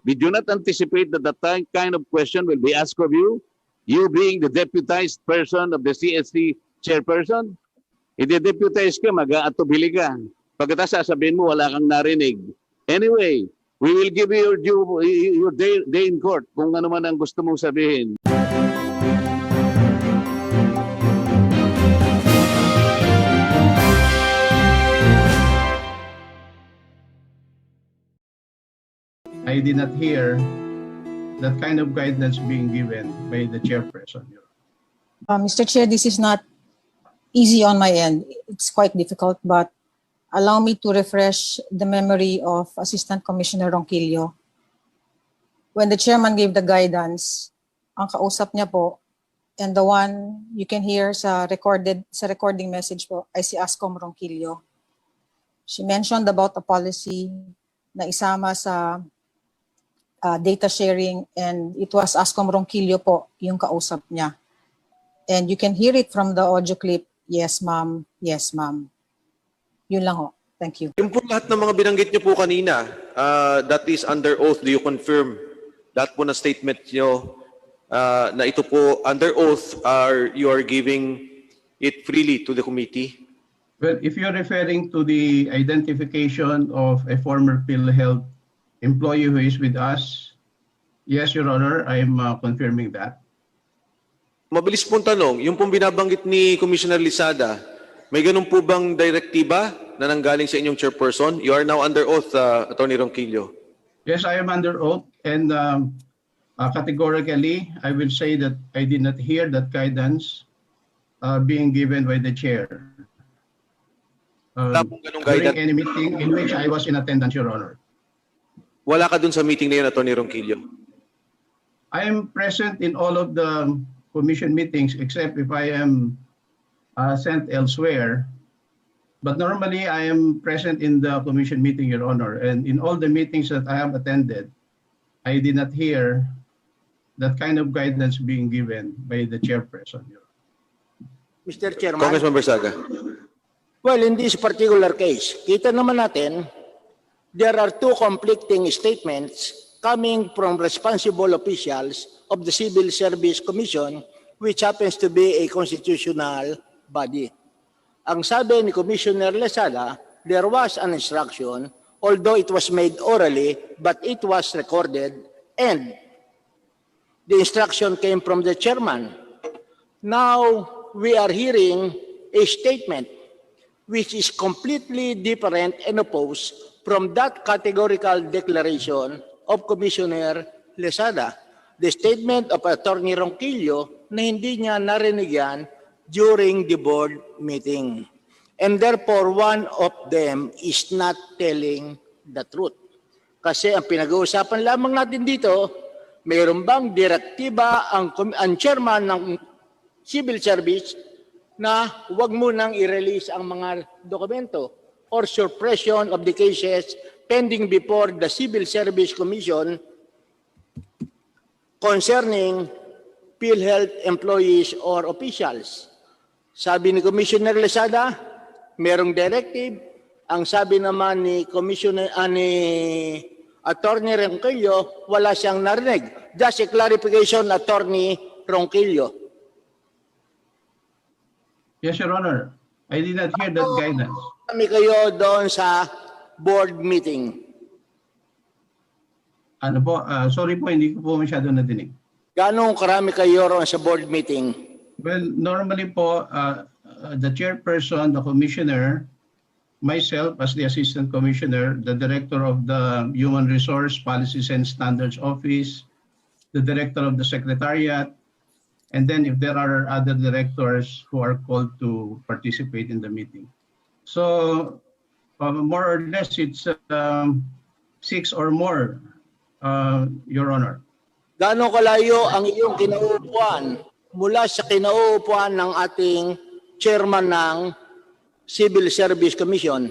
Did you not anticipate that that kind of question will be asked of you? You being the deputized person of the CSC chairperson? I-deputize ka, mag-aatubili ka. Pagkatapos sasabihin mo, wala kang narinig. Anyway, we will give you your day in court kung ano man ang gusto mong sabihin. I did not hear that kind of guidance being given by the chairperson. Mr. Chair, this is not easy on my end. It's quite difficult, but allow me to refresh the memory of Assistant Commissioner Ronquillo. When the chairman gave the guidance, ang kausap niya po, and the one you can hear sa recording message po ay si Ascom Ronquillo. She mentioned about a policy na isama sa data sharing, and it was Ascom Ronquillo po yung kausap niya. And you can hear it from the audio clip, yes ma'am, yes ma'am. Yun lang ho. Thank you. Yung po lahat ng mga binanggit niyo po kanina, that is under oath, do you confirm? Lahat po na statement niyo na ito po under oath, you are giving it freely to the committee? Well, if you're referring to the identification of a former Philhealth employee who is with us, yes, Your Honor, I'm confirming that. Mabilis pong tanong, yung pong binabanggit ni Commissioner Lizada, may ganun po bang direktiba na nanggaling sa inyong chairperson? You are now under oath, Attorney Ronquillo. Yes, I am under oath, and categorically, I will say that I did not hear that guidance being given by the chair. Wala pong ganung During guidance. any meeting in which I was in attendance, Your Honor. Wala ka dun sa meeting na yun, Attorney Ronquillo? I am present in all of the commission meetings except if I am sent elsewhere. But normally I am present in the commission meeting, Your Honor. And in all the meetings that I have attended, I did not hear that kind of guidance being given by the chairperson. Mr. Chairman. Congressman Barzaga. Well, in this particular case, kita naman natin, there are two conflicting statements coming from responsible officials of the Civil Service Commission, which happens to be a constitutional body. Ang sabi ni Commissioner Lizada, there was an instruction, although it was made orally, but it was recorded, and the instruction came from the chairman. Now, we are hearing a statement which is completely different and opposed from that categorical declaration of Commissioner Lizada. The statement of Attorney Ronquillo na hindi niya narinig yan during the board meeting. And therefore, one of them is not telling the truth. Kasi ang pinag-uusapan lamang natin dito, mayroon bang direktiba ang chairman ng civil service na huwag mo nang i-release ang mga dokumento or suppression of the cases pending before the Civil Service Commission concerning Philhealth employees or officials. Sabi ni Commissioner Lizada, merong directive. Ang sabi naman ni Attorney Ronquillo, wala siyang narinig. Just a clarification, Attorney Ronquillo. Yes, Your Honor. I did not hear that guidance. Kami kayo doon sa board meeting. Ano po? Sorry po, hindi ko po masyado nadinig. Gano'ng karami kayo roon sa board meeting? Well, normally po, the chairperson, the commissioner, myself as the assistant commissioner, the director of the Human Resource Policies and Standards Office, the director of the secretariat, and then if there are other directors who are called to participate in the meeting. So more or less, it's 6 or more, Your Honor. Gaano kalayo ang iyong kinauupuan mula sa kinauupuan ng ating chairman ng Civil Service Commission?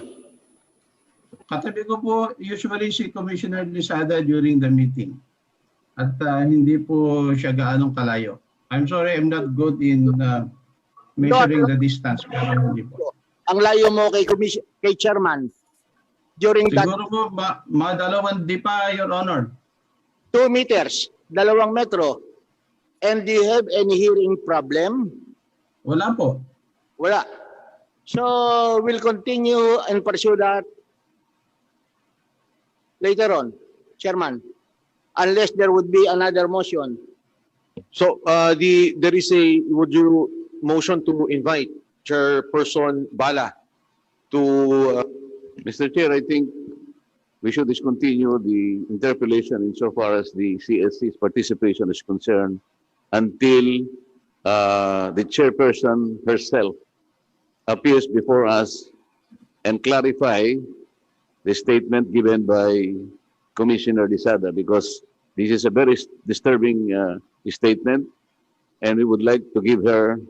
Katabi ko po usually si Commissioner Lizada during the meeting. At hindi po siya gaanong kalayo. I'm sorry, I'm not good in measuring the distance. Pero hindi po. Ang layo mo kay chairman during that. Siguro po, madalawang di pa, Your Honor. 2 meters, 2 metro. And do you have any hearing problem? Wala po. Wala. So we'll continue and pursue that later on, Chairman, unless there would be another motion. So there is a, would you motion to invite Chairperson Bala to Mr. Chair, I think we should discontinue the interpellation insofar as the CSC's participation is concerned until the chairperson herself appears before us and clarify the statement given by Commissioner Lizada, because this is a very disturbing statement and we would like to give her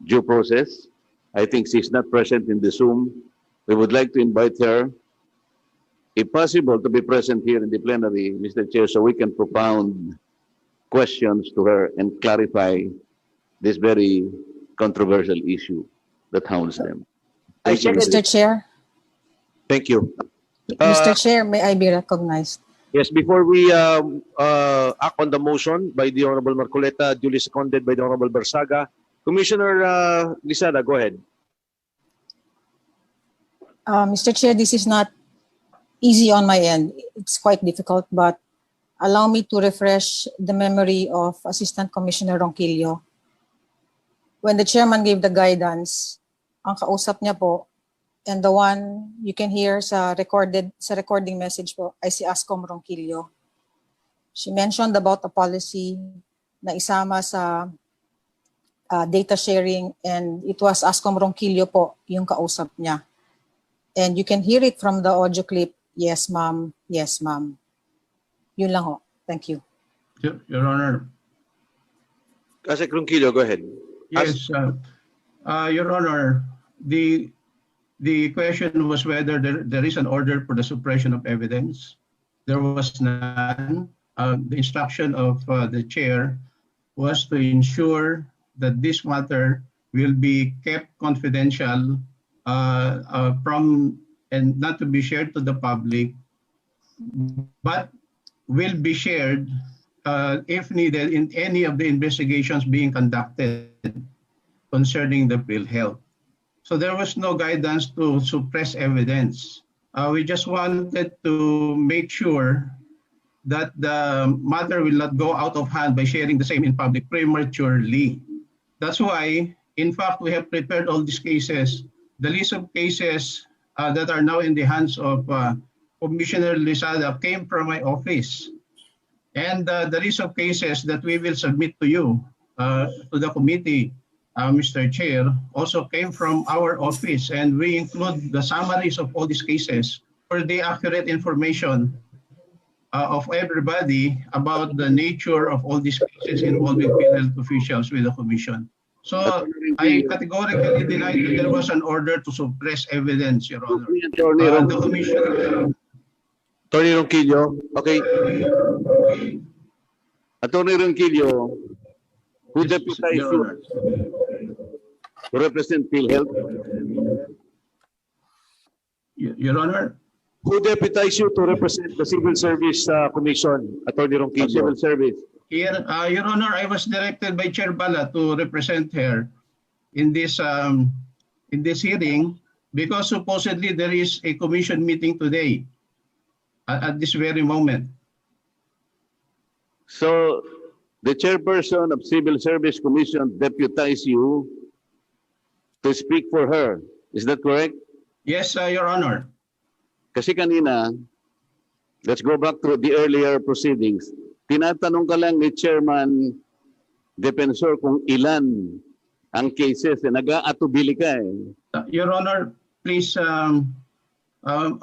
due process. I think she's not present in the Zoom. We would like to invite her, if possible, to be present here in the plenary, Mr. Chair, so we can propound questions to her and clarify this very controversial issue that hounds them. I Thank you, second Mr. Chair, thank you. Mr. Chair, may I be recognized? Yes, before we act on the motion by the Honorable Marcoleta, duly seconded by the Honorable Barzaga, Commissioner Lizada, go ahead. Mr. Chair, this is not easy on my end. It's quite difficult, but allow me to refresh the memory of Assistant Commissioner Ronquillo. When the chairman gave the guidance, ang kausap niya po, and the one you can hear sa recording message po ay si Ascom Ronquillo. She mentioned about a policy na isama sa data sharing, and it was Ascom Ronquillo po yung kausap niya. And you can hear it from the audio clip, yes ma'am, yes ma'am. Yun lang ho. Thank you. Your Honor. Kasi Ronquillo, go ahead. Yes, Your Honor, the question was whether there is an order for the suppression of evidence. There was none. The instruction of the chair was to ensure that this matter will be kept confidential from and not to be shared to the public, but will be shared if needed in any of the investigations being conducted concerning the Philhealth. So there was no guidance to suppress evidence. We just wanted to make sure that the matter will not go out of hand by sharing the same in public prematurely. That's why, in fact, we have prepared all these cases. The list of cases that are now in the hands of Commissioner Lizada came from my office. And the list of cases that we will submit to you, to the committee, Mr. Chair, also came from our office. And we include the summaries of all these cases for the accurate information of everybody about the nature of all these cases involving Philhealth officials with the Commission. So I categorically deny that there was an order to suppress evidence, Your Honor. The Commission... Attorney Ronquillo, okay. Attorney Ronquillo, who deputized you to represent Philhealth? Your Honor. Who deputized you to represent the Civil Service Commission, Attorney Ronquillo? Civil Service. Here, Your Honor, I was directed by Chair Bala to represent her in this hearing because supposedly there is a commission meeting today at this very moment. So, the chairperson of Civil Service Commission deputized you to speak for her. Is that correct? Yes, Your Honor. Kasi kanina, let's go back to the earlier proceedings. Tinatanong ka lang ni Chairman Defensor kung ilan ang cases. Nag-aatubili ka eh. Your Honor, please,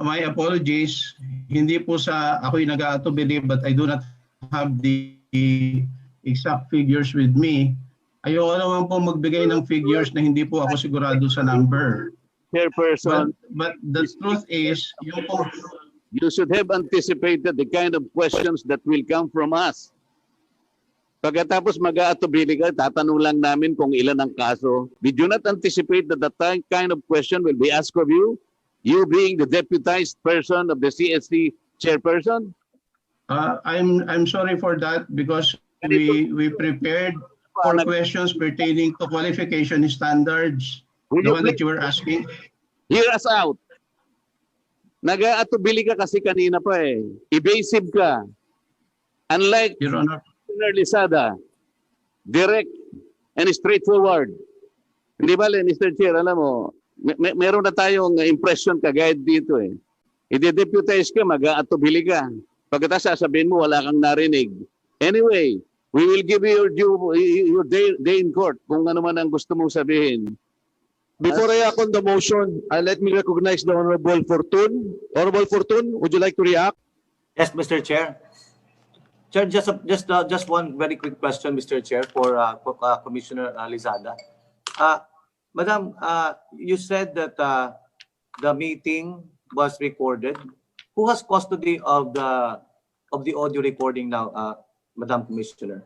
my apologies. Hindi po sa ako'y nag-aatubili, but I do not have the exact figures with me. Ayoko naman po magbigay ng figures na hindi po ako sigurado sa number. Chairperson, but the truth is, yung po, you should have anticipated the kind of questions that will come from us. Pagkatapos mag-aatubili ka, tatanong lang namin kung ilan ang kaso. Did you not anticipate that that kind of question will be asked of you? You being the deputized person of the CSC chairperson? I'm sorry for that because we prepared for questions pertaining to qualification standards, Will the you one that you were asking. hear us out? Nag-aatubili ka kasi kanina pa eh. Evasive ka. Unlike Your Honor, Lizada, direct and straightforward. Hindi ba, Mr. Chair, alam mo, meron na tayong impression kagaya dito eh. I-deputize ka, mag-aatubili ka. Pagkatapos sasabihin mo, wala kang narinig. Anyway, we will give you your day in court kung ano man ang gusto mong sabihin. Before I act on the motion, let me recognize the Honorable Fortun. Honorable Fortun, would you like to react? Yes, Mr. Chair. Chair, just one very quick question, Mr. Chair, for Commissioner Lizada. Madam, you said that the meeting was recorded. Who has custody of the audio recording now, Madam Commissioner?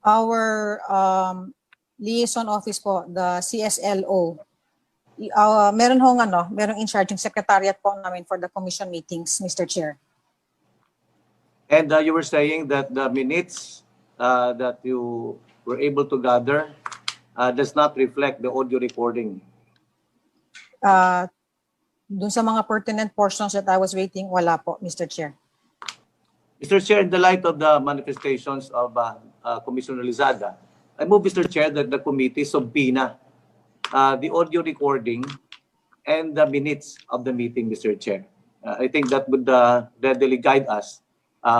Our liaison office po, the CSLO. Merong in charge yung secretariat po namin for the commission meetings, Mr. Chair. And you were saying that the minutes that you were able to gather does not reflect the audio recording. Dun sa mga pertinent portions that I was waiting, wala po, Mr. Chair. Mr. Chair, in the light of the manifestations of Commissioner Lizada, I move, Mr. Chair, that the committee subpoena the audio recording and the minutes of the meeting, Mr. Chair. I think that would readily guide us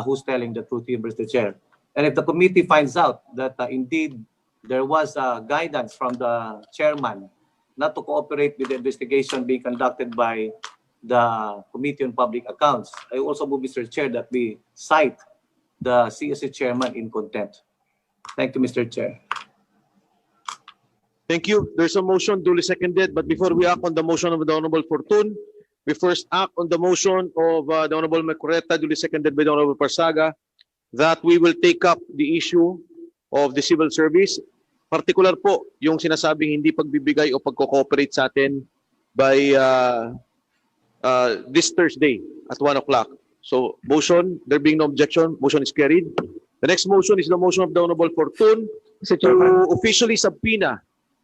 who's telling the truth here, Mr. Chair. And if the committee finds out that indeed there was guidance from the chairman not to cooperate with the investigation being conducted by the Committee on Public Accounts, I also move, Mr. Chair, that we cite the CSC chairman in contempt. Thank you, Mr. Chair. Thank you. There's a motion duly seconded, but before we act on the motion of the Honorable Fortun, we first act on the motion of the Honorable Marcoleta, duly seconded by the Honorable BARZAGA, that we will take up the issue of the civil service. Particular po yung sinasabing hindi pagbibigay o pagko-cooperate sa atin by this Thursday at 1 o'clock. So motion, there being no objection, motion is carried. The next motion is the motion of the Honorable Fortun to officially subpoena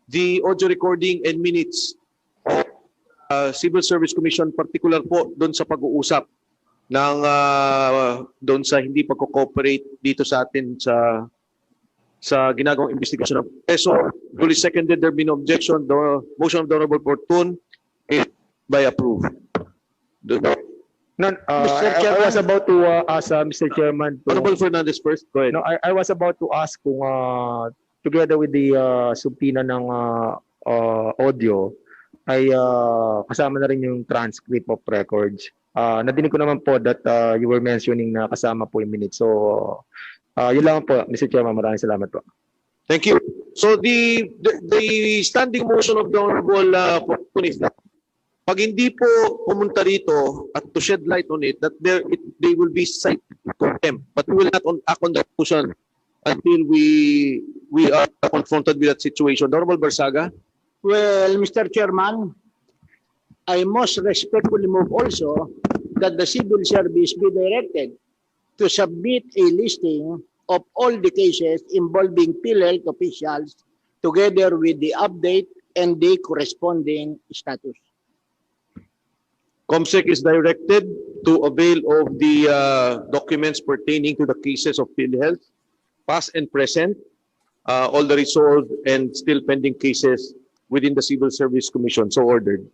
the audio recording and minutes of Civil Service Commission, particular po doon sa pag-uusap ng doon sa hindi pagko-cooperate dito sa atin sa ginagawang investigation ng peso. Duly seconded, there be no objection. The motion of the Honorable Fortun is by approved. I was about to ask Mr. Chairman. Honorable Fernandez first. Go ahead. No, I was about to ask kung together with the subpoena ng audio ay kasama na rin yung transcript of records. Nadinig ko naman po that you were mentioning na kasama po yung minutes. So yun lang po, Mr. Chairman. Maraming salamat po. Thank you. So the standing motion of the Honorable Fortun is that pag hindi po pumunta rito at to shed light on it, that they will be cited contempt. But we will not act on that motion until we are confronted with that situation. Honorable BARZAGA? Well, Mr. Chairman, I most respectfully move also that the civil service be directed to submit a listing of all the cases involving Philhealth officials together with the update and the corresponding status. COMSEC is directed to avail of the documents pertaining to the cases of Philhealth, past and present, all the resolved and still pending cases within the Civil Service Commission. So ordered.